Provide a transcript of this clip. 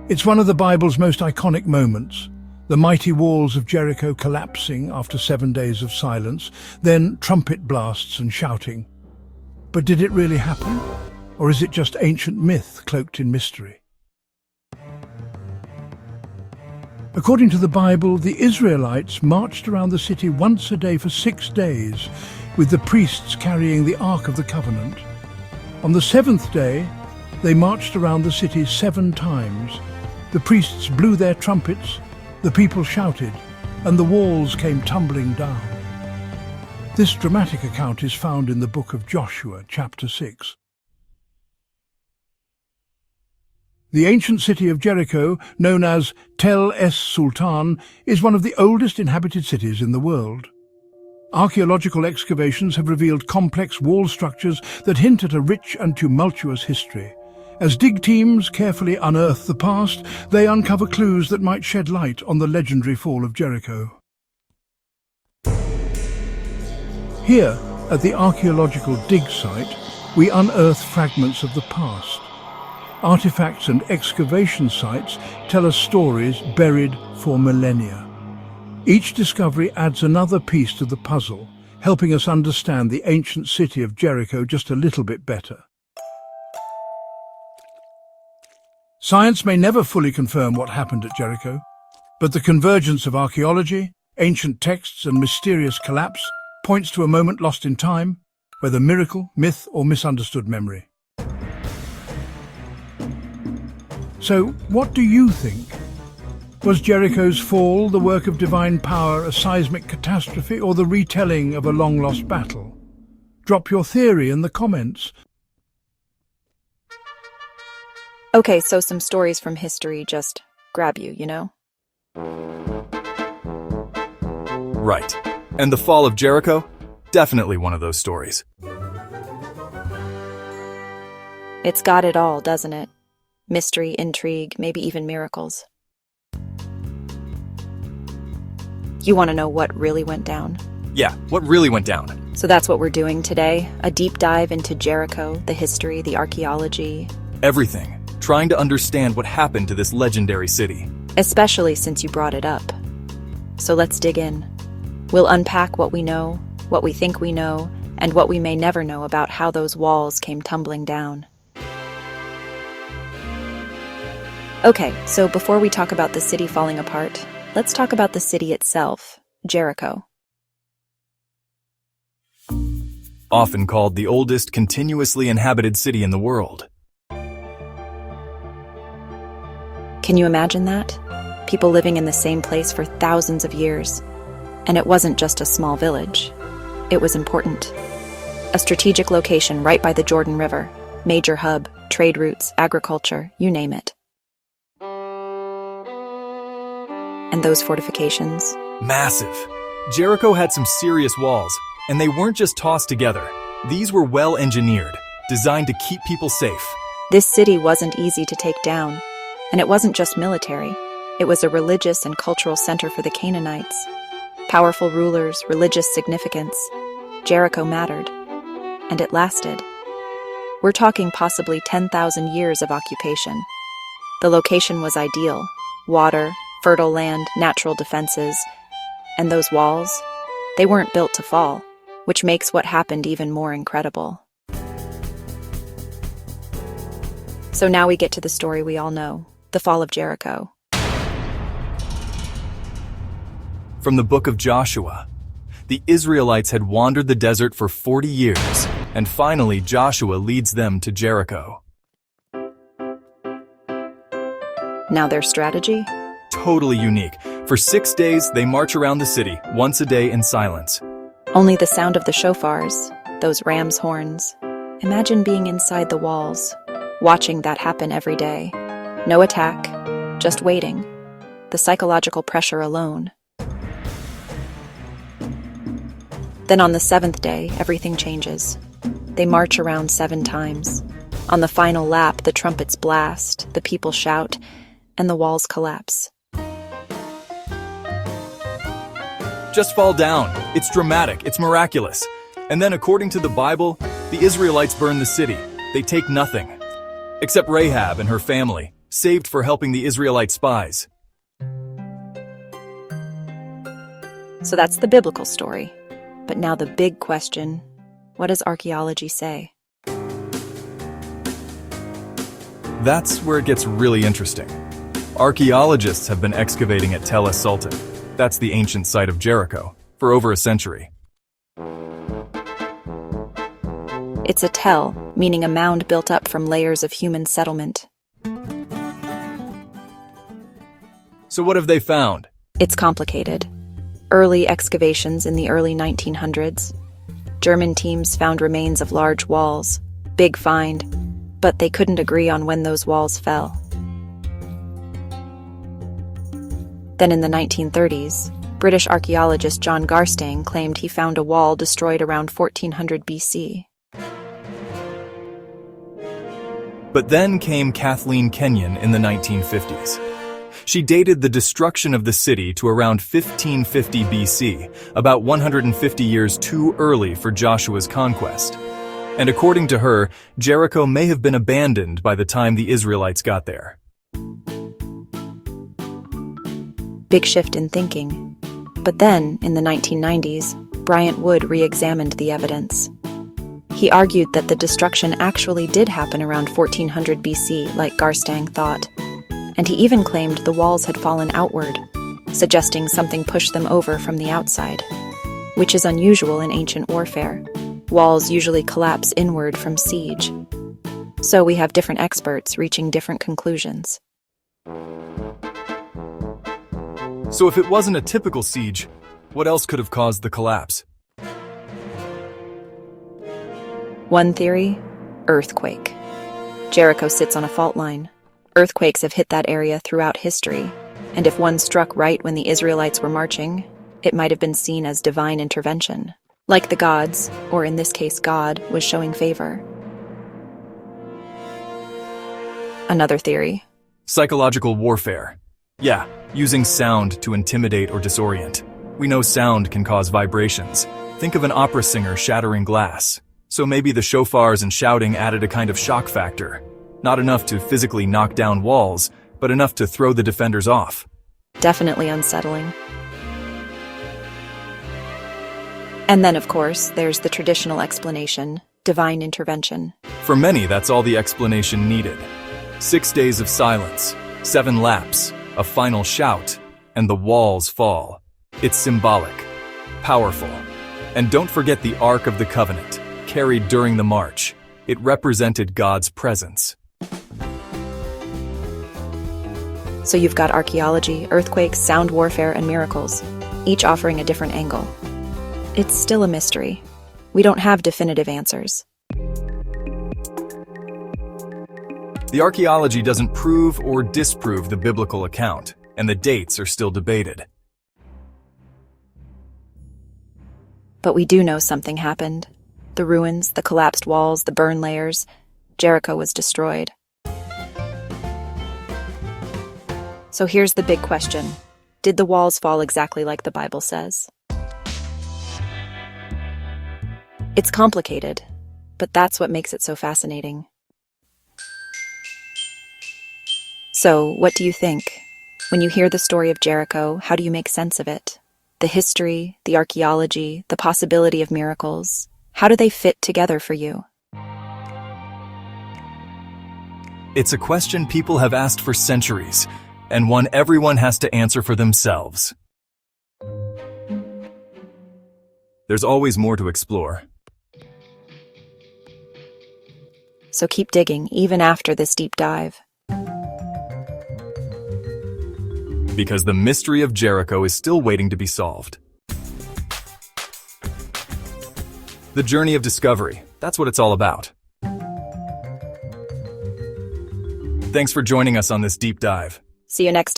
It's one of the Bible's most iconic moments, the mighty walls of Jericho collapsing after 7 days of silence, then trumpet blasts and shouting. But did it really happen? Or is it just ancient myth cloaked in mystery? According to the Bible, the Israelites marched around the city once a day for 6 days, with the priests carrying the Ark of the Covenant. On the seventh day, they marched around the city 7 times. The priests blew their trumpets, the people shouted, and the walls came tumbling down. This dramatic account is found in the book of Joshua, chapter 6. The ancient city of Jericho, known as Tel es Sultan, is one of the oldest inhabited cities in the world. Archaeological excavations have revealed complex wall structures that hint at a rich and tumultuous history. As dig teams carefully unearth the past, they uncover clues that might shed light on the legendary fall of Jericho. Here, at the archaeological dig site, we unearth fragments of the past. Artifacts and excavation sites tell us stories buried for millennia. Each discovery adds another piece to the puzzle, helping us understand the ancient city of Jericho just a little bit better. Science may never fully confirm what happened at Jericho, but the convergence of archaeology, ancient texts, and mysterious collapse points to a moment lost in time, whether miracle, myth, or misunderstood memory. So, what do you think? Was Jericho's fall the work of divine power, a seismic catastrophe, or the retelling of a long-lost battle? Drop your theory in the comments. Okay, so some stories from history just grab you, you know? Right. And the fall of Jericho? Definitely one of those stories. It's got it all, doesn't it? Mystery, intrigue, maybe even miracles. You want to know what really went down? Yeah, what really went down? So that's what we're doing today, a deep dive into Jericho, the history, the archaeology. Everything. Trying to understand what happened to this legendary city. Especially since you brought it up. So let's dig in. We'll unpack what we know, what we think we know, and what we may never know about how those walls came tumbling down. Okay, so before we talk about the city falling apart, let's talk about the city itself, Jericho. Often called the oldest continuously inhabited city in the world. Can you imagine that? People living in the same place for thousands of years. And it wasn't just a small village. It was important. A strategic location right by the Jordan River, major hub, trade routes, agriculture, you name it. And those fortifications? Massive. Jericho had some serious walls, and they weren't just tossed together. These were well engineered, designed to keep people safe. This city wasn't easy to take down. And it wasn't just military. It was a religious and cultural center for the Canaanites. Powerful rulers, religious significance. Jericho mattered. And it lasted. We're talking possibly 10,000 years of occupation. The location was ideal. Water, fertile land, natural defenses. And those walls, they weren't built to fall, which makes what happened even more incredible. So now we get to the story we all know. The fall of Jericho. From the book of Joshua. The Israelites had wandered the desert for 40 years, and finally Joshua leads them to Jericho. Now their strategy? Totally unique. For 6 days, they march around the city, once a day in silence. Only the sound of the shofars, those ram's horns. Imagine being inside the walls, watching that happen every day. No attack, just waiting. The psychological pressure alone. Then on the 7th day, everything changes. They march around 7 times. On the final lap, the trumpets blast, the people shout, and the walls collapse. Just fall down. It's dramatic, it's miraculous. And then according to the Bible, the Israelites burn the city. They take nothing. Except Rahab and her family. saved for helping the Israelite spies. So that's the biblical story. But now the big question, what does archaeology say? That's where it gets really interesting. Archaeologists have been excavating at Tel es-Sultan, that's the ancient site of Jericho, for over a century. It's a tell, meaning a mound built up from layers of human settlement. So what have they found? It's complicated. Early excavations in the early 1900s. German teams found remains of large walls. Big find, but they couldn't agree on when those walls fell. Then in the 1930s, British archaeologist John Garstang claimed he found a wall destroyed around 1400 BC. But then came Kathleen Kenyon in the 1950s. She dated the destruction of the city to around 1550 BC, about 150 years too early for Joshua's conquest. And according to her, Jericho may have been abandoned by the time the Israelites got there. Big shift in thinking. But then, in the 1990s, Bryant Wood re-examined the evidence. He argued that the destruction actually did happen around 1400 BC, like Garstang thought. And he even claimed the walls had fallen outward, suggesting something pushed them over from the outside, which is unusual in ancient warfare. Walls usually collapse inward from siege. So we have different experts reaching different conclusions. So if it wasn't a typical siege, what else could have caused the collapse? One theory, earthquake. Jericho sits on a fault line. Earthquakes have hit that area throughout history, and if one struck right when the Israelites were marching, it might have been seen as divine intervention, like the gods, or in this case God, was showing favor. Another theory. Psychological warfare. Yeah, using sound to intimidate or disorient. We know sound can cause vibrations. Think of an opera singer shattering glass. So maybe the shofars and shouting added a kind of shock factor. Not enough to physically knock down walls, but enough to throw the defenders off. Definitely unsettling. And then, of course, there's the traditional explanation, divine intervention. For many, that's all the explanation needed. 6 days of silence, 7 laps, a final shout, and the walls fall. It's symbolic, powerful. And don't forget the Ark of the Covenant, carried during the march. It represented God's presence. So you've got archaeology, earthquakes, sound warfare, and miracles, each offering a different angle. It's still a mystery. We don't have definitive answers. The archaeology doesn't prove or disprove the biblical account, and the dates are still debated. But we do know something happened. The ruins, the collapsed walls, the burn layers. Jericho was destroyed. So here's the big question. Did the walls fall exactly like the Bible says? It's complicated, but that's what makes it so fascinating. So, what do you think? When you hear the story of Jericho, how do you make sense of it? The history, the archaeology, the possibility of miracles, how do they fit together for you? It's a question people have asked for centuries, and one everyone has to answer for themselves. There's always more to explore. So keep digging, even after this deep dive. Because the mystery of Jericho is still waiting to be solved. The journey of discovery, that's what it's all about. Thanks for joining us on this deep dive. See you next time.